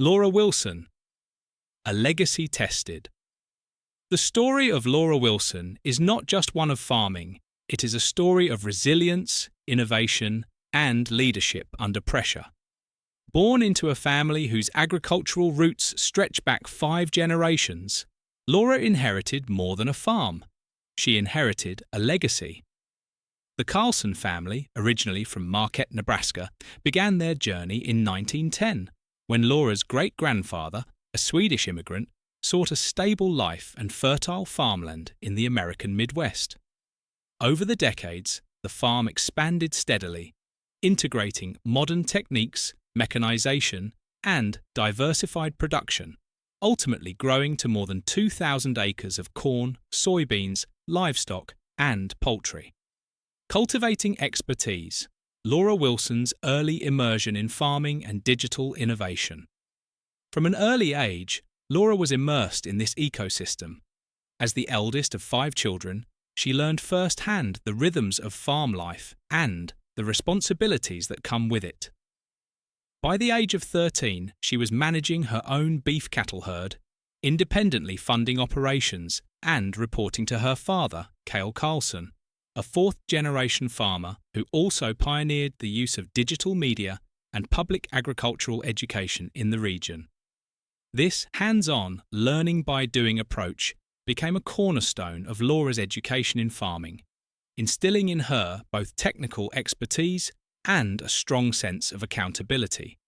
Laura Wilson, a legacy tested. The story of Laura Wilson is not just one of farming, it is a story of resilience, innovation, and leadership under pressure. Born into a family whose agricultural roots stretch back 5 generations, Laura inherited more than a farm. She inherited a legacy. The Carlson family, originally from Marquette, Nebraska, began their journey in 1910, when Laura's great-grandfather, a Swedish immigrant, sought a stable life and fertile farmland in the American Midwest. Over the decades, the farm expanded steadily, integrating modern techniques, mechanization, and diversified production, ultimately growing to more than 2,000 acres of corn, soybeans, livestock, and poultry. Cultivating expertise, Laura Wilson's early immersion in farming and digital innovation. From an early age, Laura was immersed in this ecosystem. As the eldest of 5 children, she learned firsthand the rhythms of farm life and the responsibilities that come with it. By the age of 13, she was managing her own beef cattle herd, independently funding operations, and reporting to her father, Cale Carlson, a 4th-generation farmer who also pioneered the use of digital media and public agricultural education in the region. This hands-on, learning-by-doing approach became a cornerstone of Laura's education in farming, instilling in her both technical expertise and a strong sense of accountability.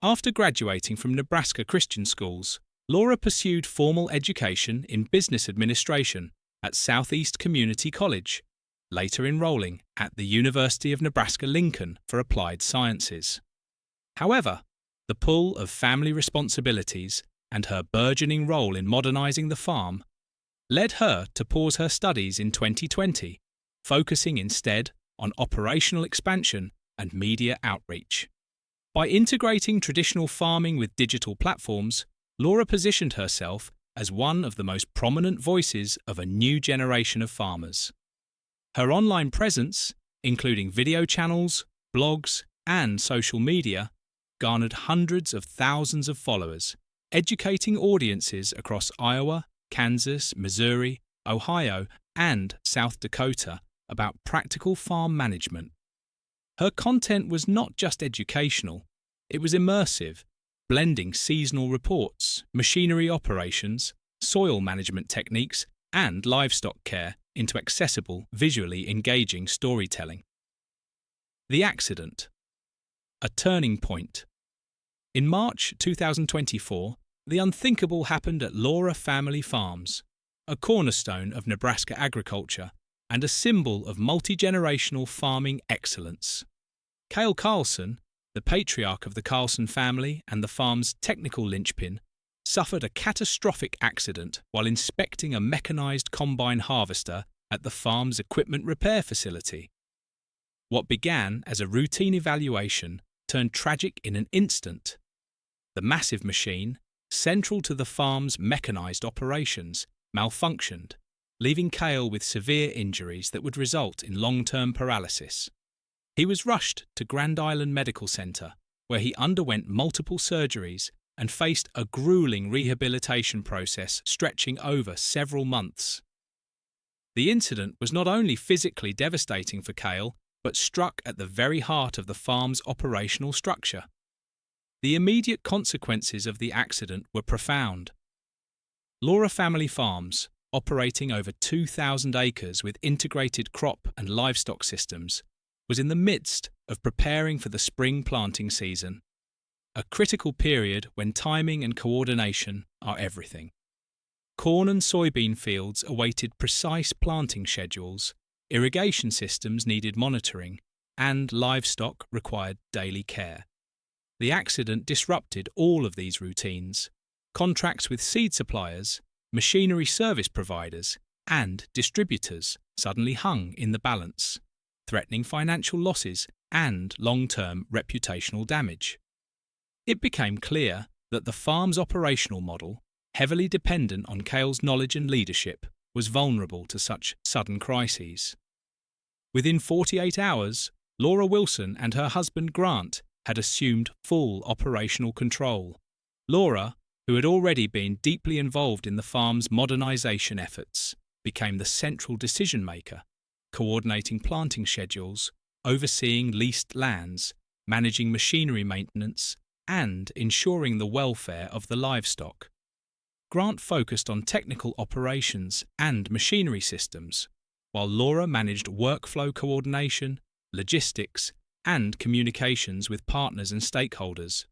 After graduating from Nebraska Christian schools, Laura pursued formal education in business administration at Southeast Community College, later enrolling at the University of Nebraska-Lincoln for applied sciences. However, the pull of family responsibilities and her burgeoning role in modernizing the farm led her to pause her studies in 2020, focusing instead on operational expansion and media outreach. By integrating traditional farming with digital platforms, Laura positioned herself as one of the most prominent voices of a new generation of farmers. Her online presence, including video channels, blogs, and social media, garnered hundreds of thousands of followers, educating audiences across Iowa, Kansas, Missouri, Ohio, and South Dakota about practical farm management. Her content was not just educational, it was immersive, blending seasonal reports, machinery operations, soil management techniques, and livestock care into accessible, visually engaging storytelling. The accident. A turning point. In March 2024, the unthinkable happened at Laura Family Farms, a cornerstone of Nebraska agriculture and a symbol of multi-generational farming excellence. Cale Carlson, the patriarch of the Carlson family and the farm's technical linchpin, suffered a catastrophic accident while inspecting a mechanized combine harvester at the farm's equipment repair facility. What began as a routine evaluation turned tragic in an instant. The massive machine, central to the farm's mechanized operations, malfunctioned, leaving Cale with severe injuries that would result in long-term paralysis. He was rushed to Grand Island Medical Center, where he underwent multiple surgeries and faced a grueling rehabilitation process stretching over several months. The incident was not only physically devastating for Cale, but struck at the very heart of the farm's operational structure. The immediate consequences of the accident were profound. Laura Family Farms, operating over 2,000 acres with integrated crop and livestock systems, was in the midst of preparing for the spring planting season, a critical period when timing and coordination are everything. Corn and soybean fields awaited precise planting schedules, irrigation systems needed monitoring, and livestock required daily care. The accident disrupted all of these routines. Contracts with seed suppliers, machinery service providers, and distributors suddenly hung in the balance, threatening financial losses and long-term reputational damage. It became clear that the farm's operational model, heavily dependent on Cale's knowledge and leadership, was vulnerable to such sudden crises. Within 48 hours, Laura Wilson and her husband Grant had assumed full operational control, Laura, who had already been deeply involved in the farm's modernization efforts, became the central decision-maker, coordinating planting schedules, overseeing leased lands, managing machinery maintenance, and ensuring the welfare of the livestock. Grant focused on technical operations and machinery systems, while Laura managed workflow coordination, logistics, and communications with partners and stakeholders.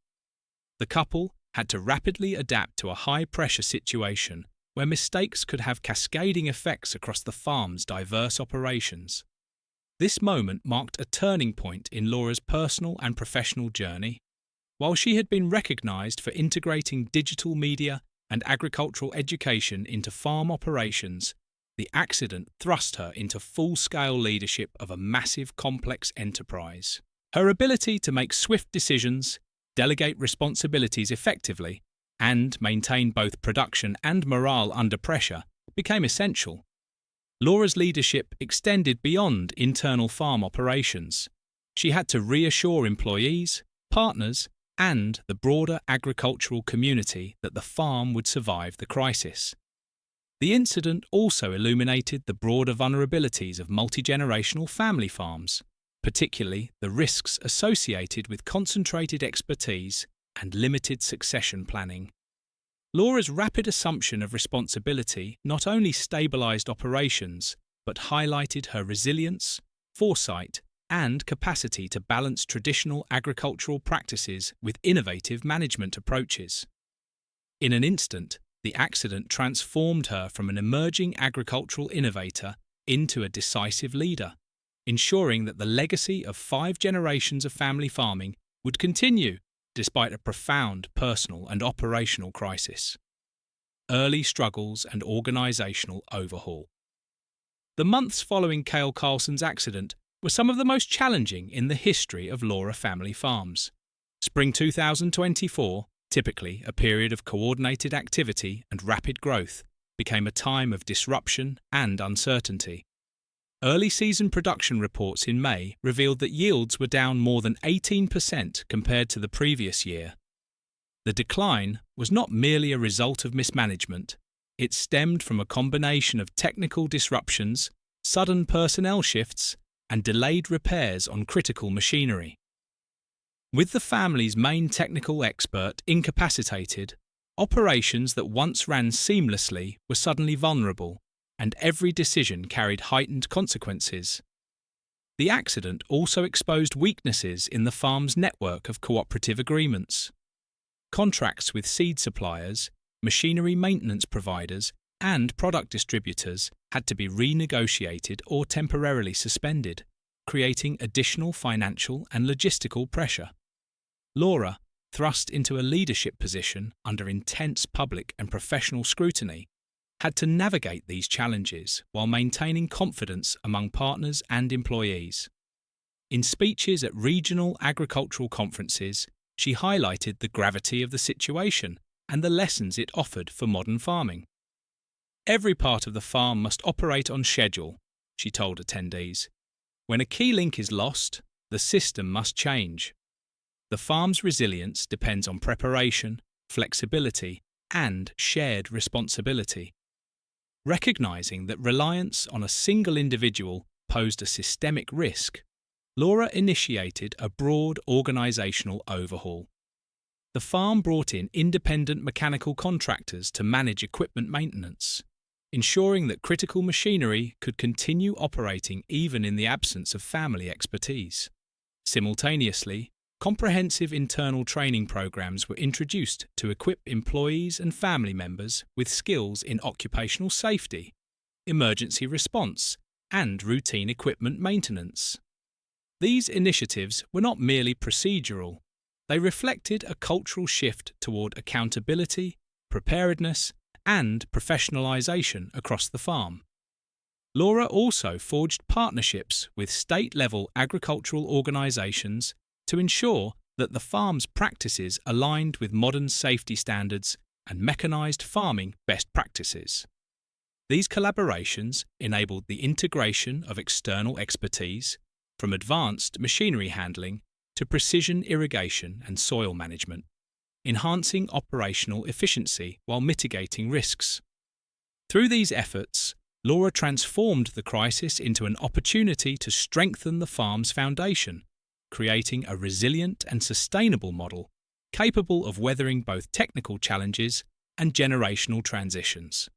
The couple had to rapidly adapt to a high-pressure situation where mistakes could have cascading effects across the farm's diverse operations. This moment marked a turning point in Laura's personal and professional journey. While she had been recognized for integrating digital media and agricultural education into farm operations, the accident thrust her into full-scale leadership of a massive, complex enterprise. Her ability to make swift decisions, delegate responsibilities effectively, and maintain both production and morale under pressure became essential. Laura's leadership extended beyond internal farm operations. She had to reassure employees, partners, and the broader agricultural community that the farm would survive the crisis. The incident also illuminated the broader vulnerabilities of multi-generational family farms, particularly the risks associated with concentrated expertise and limited succession planning. Laura's rapid assumption of responsibility not only stabilized operations, but highlighted her resilience, foresight, and capacity to balance traditional agricultural practices with innovative management approaches. In an instant, the accident transformed her from an emerging agricultural innovator into a decisive leader, ensuring that the legacy of 5 generations of family farming would continue despite a profound personal and operational crisis. Early struggles and organisational overhaul. The months following Cale Carlson's accident were some of the most challenging in the history of Laura family farms. Spring 2024, typically a period of coordinated activity and rapid growth, became a time of disruption and uncertainty. Early season production reports in May revealed that yields were down more than 18% compared to the previous year. The decline was not merely a result of mismanagement. It stemmed from a combination of technical disruptions, sudden personnel shifts, and delayed repairs on critical machinery. With the family's main technical expert incapacitated, operations that once ran seamlessly were suddenly vulnerable, and every decision carried heightened consequences. The accident also exposed weaknesses in the farm's network of cooperative agreements. Contracts with seed suppliers, machinery maintenance providers, and product distributors had to be renegotiated or temporarily suspended, creating additional financial and logistical pressure. Laura, thrust into a leadership position under intense public and professional scrutiny, had to navigate these challenges while maintaining confidence among partners and employees. In speeches at regional agricultural conferences, she highlighted the gravity of the situation and the lessons it offered for modern farming. Every part of the farm must operate on schedule, she told attendees. When a key link is lost, the system must change. The farm's resilience depends on preparation, flexibility, and shared responsibility. Recognizing that reliance on a single individual posed a systemic risk, Laura initiated a broad organizational overhaul. The farm brought in independent mechanical contractors to manage equipment maintenance, ensuring that critical machinery could continue operating even in the absence of family expertise. Simultaneously, comprehensive internal training programs were introduced to equip employees and family members with skills in occupational safety, emergency response, and routine equipment maintenance. These initiatives were not merely procedural. They reflected a cultural shift toward accountability, preparedness, and professionalization across the farm. Laura also forged partnerships with state-level agricultural organizations to ensure that the farm's practices aligned with modern safety standards and mechanized farming best practices. These collaborations enabled the integration of external expertise, from advanced machinery handling to precision irrigation and soil management. enhancing operational efficiency while mitigating risks. Through these efforts, Laura transformed the crisis into an opportunity to strengthen the farm's foundation, creating a resilient and sustainable model capable of weathering both technical challenges and generational transitions.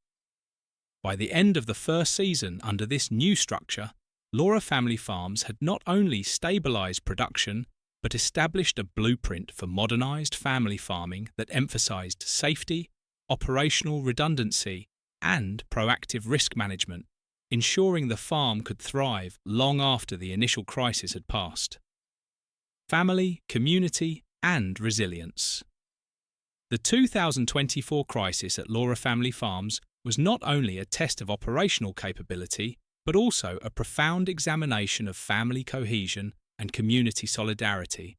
By the end of the first season under this new structure, Laura Family Farms had not only stabilised production but established a blueprint for modernised family farming that emphasised safety, operational redundancy, and proactive risk management, ensuring the farm could thrive long after the initial crisis had passed. Family, community, and resilience. The 2024 crisis at Laura Family Farms was not only a test of operational capability, but also a profound examination of family cohesion and community solidarity.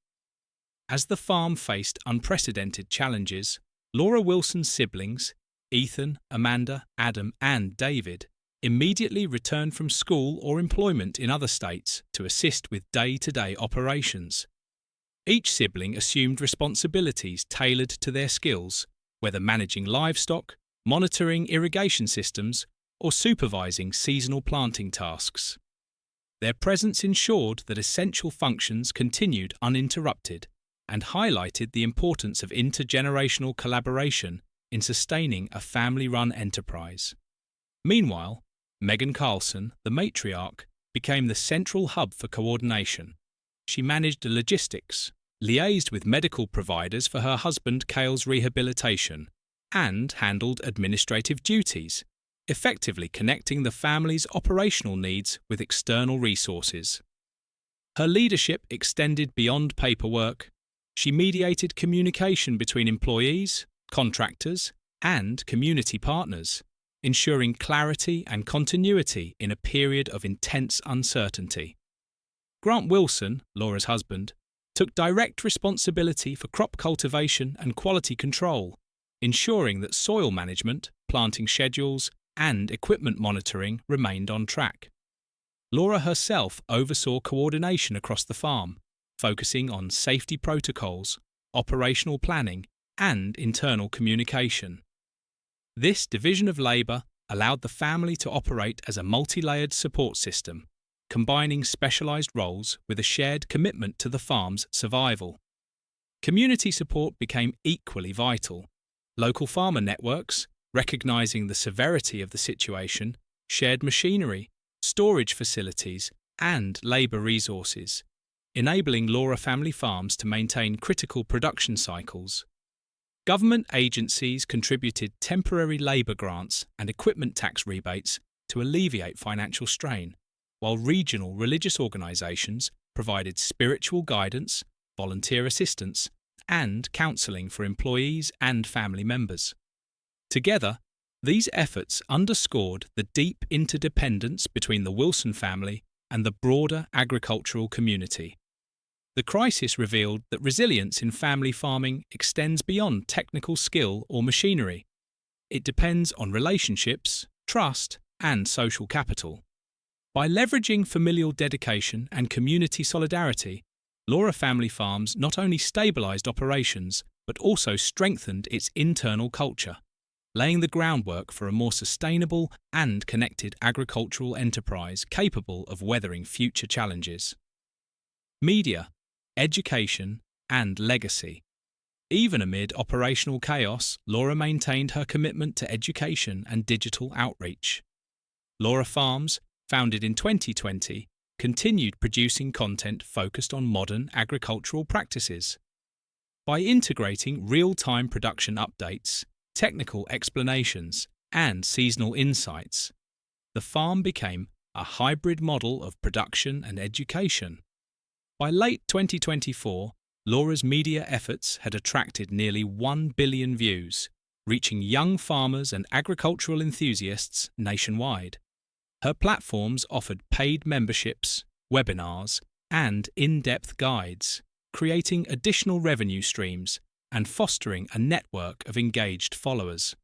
As the farm faced unprecedented challenges, Laura Wilson's siblings, Ethan, Amanda, Adam, and David, immediately returned from school or employment in other states to assist with day-to-day operations. Each sibling assumed responsibilities tailored to their skills, whether managing livestock, monitoring irrigation systems, or supervising seasonal planting tasks. Their presence ensured that essential functions continued uninterrupted and highlighted the importance of intergenerational collaboration in sustaining a family-run enterprise. Meanwhile, Megan Carlson, the matriarch, became the central hub for coordination. She managed logistics, liaised with medical providers for her husband Cale's rehabilitation, and handled administrative duties, effectively connecting the family's operational needs with external resources. Her leadership extended beyond paperwork. She mediated communication between employees, contractors, and community partners, ensuring clarity and continuity in a period of intense uncertainty. Grant Wilson, Laura's husband, took direct responsibility for crop cultivation and quality control, ensuring that soil management, planting schedules, and equipment monitoring remained on track. Laura herself oversaw coordination across the farm, focusing on safety protocols, operational planning, and internal communication. This division of labour allowed the family to operate as a multi-layered support system, combining specialised roles with a shared commitment to the farm's survival. Community support became equally vital. Local farmer networks, recognising the severity of the situation, shared machinery, storage facilities, and labour resources, enabling Laura Family Farms to maintain critical production cycles. Government agencies contributed temporary labour grants and equipment tax rebates to alleviate financial strain, while regional religious organisations provided spiritual guidance, volunteer assistance, and counselling for employees and family members. Together, these efforts underscored the deep interdependence between the Wilson family and the broader agricultural community. The crisis revealed that resilience in family farming extends beyond technical skill or machinery. It depends on relationships, trust, and social capital. By leveraging familial dedication and community solidarity, Laura Family Farms not only stabilised operations but also strengthened its internal culture, laying the groundwork for a more sustainable and connected agricultural enterprise capable of weathering future challenges. Media, education, and legacy. Even amid operational chaos, Laura maintained her commitment to education and digital outreach. Laura Farms, founded in 2020, continued producing content focused on modern agricultural practices. By integrating real-time production updates, technical explanations, and seasonal insights, the farm became a hybrid model of production and education. By late 2024, Laura's media efforts had attracted nearly 1 billion views, reaching young farmers and agricultural enthusiasts nationwide. Her platforms offered paid memberships, webinars, and in-depth guides, creating additional revenue streams and fostering a network of engaged followers.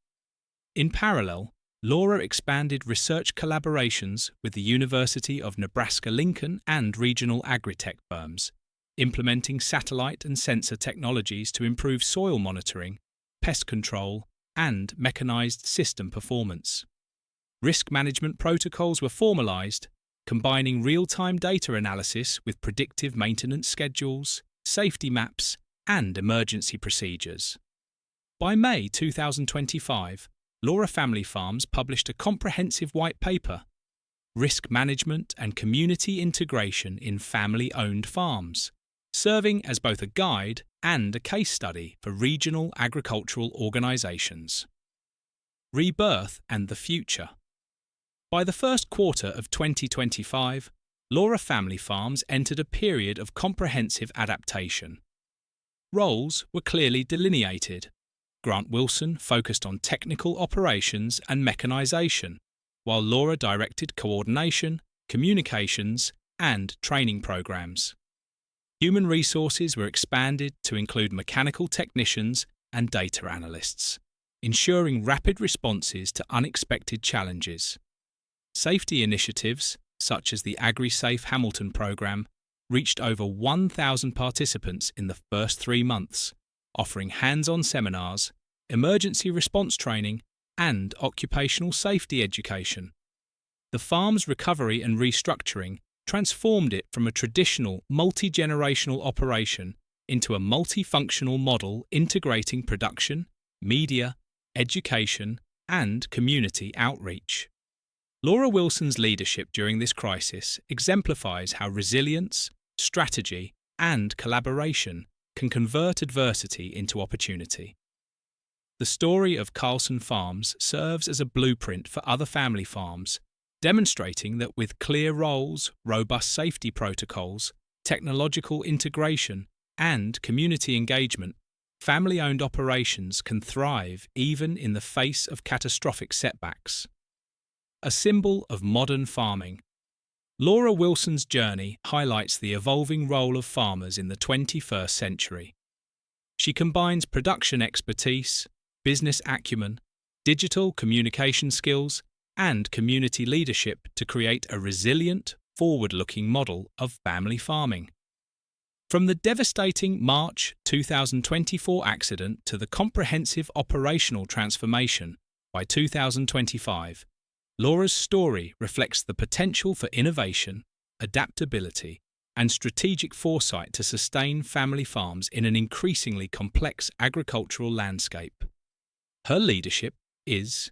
In parallel, Laura expanded research collaborations with the University of Nebraska-Lincoln and regional agritech firms, implementing satellite and sensor technologies to improve soil monitoring, pest control, and mechanized system performance. Risk management protocols were formalized, combining real-time data analysis with predictive maintenance schedules, safety maps, and emergency procedures. By May 2025, Laura Family Farms published a comprehensive white paper, Risk Management and Community Integration in Family-Owned Farms, serving as both a guide and a case study for regional agricultural organizations. Rebirth and the future. By the first quarter of 2025, Laura Family Farms entered a period of comprehensive adaptation. Roles were clearly delineated. Grant Wilson focused on technical operations and mechanization, while Laura directed coordination, communications, and training programs. Human resources were expanded to include mechanical technicians and data analysts, ensuring rapid responses to unexpected challenges. Safety initiatives, such as the AgriSafe Hamilton program, reached over 1,000 participants in the first 3 months, offering hands-on seminars, emergency response training, and occupational safety education. The farm's recovery and restructuring transformed it from a traditional multi-generational operation into a multifunctional model integrating production, media, education, and community outreach. Laura Wilson's leadership during this crisis exemplifies how resilience, strategy, and collaboration can convert adversity into opportunity. The story of Carlson Farms serves as a blueprint for other family farms, demonstrating that with clear roles, robust safety protocols, technological integration, and community engagement, family-owned operations can thrive even in the face of catastrophic setbacks. A symbol of modern farming, Laura Wilson's journey highlights the evolving role of farmers in the 21st century. She combines production expertise, business acumen, digital communication skills, and community leadership to create a resilient, forward-looking model of family farming. From the devastating March 2024 accident to the comprehensive operational transformation by 2025, Laura's story reflects the potential for innovation, adaptability, and strategic foresight to sustain family farms in an increasingly complex agricultural landscape. Her leadership is,